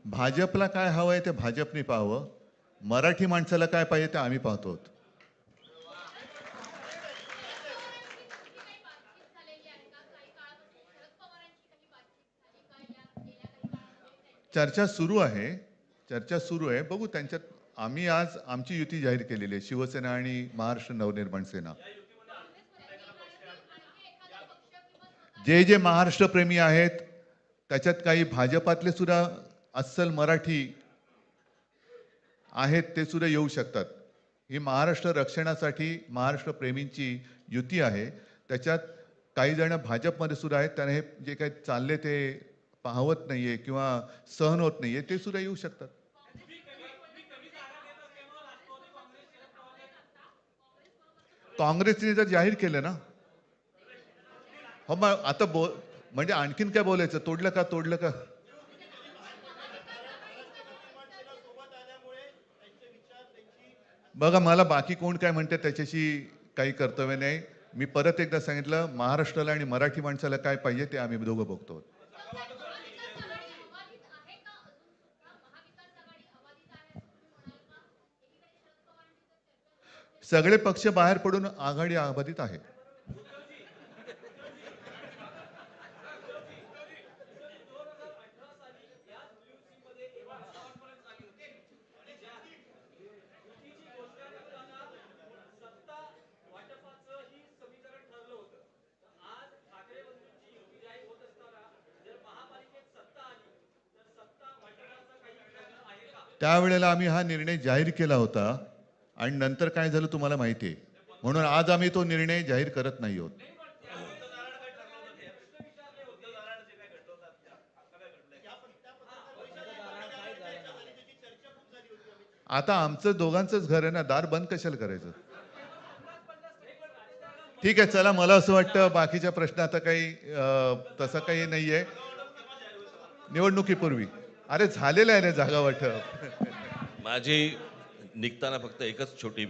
भाजपला काय हवंय ते भाजपने पाहावं, मराठी माणसाला काय पाहिजे ते आम्ही पाहतो. चर्चा सुरू आहे, चर्चा सुरू आहे. बघू त्यांच्यात. आम्ही आज आमची युती जाहीर केलेली आहे, शिवसेना आणि महाराष्ट्र नवनिर्माण सेना. जे जे महाराष्ट्र प्रेमी आहेत त्याच्यात काही भाजपातले सुद्धा अस्सल मराठी आहेत, ते सुद्धा येऊ शकतात. ही महाराष्ट्र रक्षणासाठी महाराष्ट्र प्रेमींची युती आहे. त्याच्यात काही जण भाजपमध्ये सुद्धा आहेत, त्यांना हे जे काही चालले ते पाहवत नाहीये किंवा सहन होत नाहीये, ते सुद्धा येऊ शकतात. काँग्रेसने जर जाहीर केलं ना, हो मग आता म्हणजे आणखीन काय बोलायचं? तोडलं का तोडलं का? बघा, मला बाकी कोण काय म्हणते त्याच्याशी काही कर्तव्य नाही. मी परत एकदा सांगितलं, महाराष्ट्राला आणि मराठी माणसाला काय पाहिजे ते आम्ही दोघं बघतो. सगळे पक्ष बाहेर पडून आघाडी अबाधित आहे. त्यावेळेला आम्ही हा निर्णय जाहीर केला होता आणि नंतर काय झालं तुम्हाला माहिती आहे. म्हणून आज आम्ही तो निर्णय जाहीर करत नाही आहोत. आता आमचं दोघांचंच घर आहे ना, दार बंद कशाला करायचं? ठीक आहे, चला. मला असं वाटतं बाकीच्या प्रश्न आता काही तसं काही नाहीये. निवडणुकीपूर्वी अरे झालेलं आहे ना जागा वाटप. माझी निघताना फक्त एकच छोटी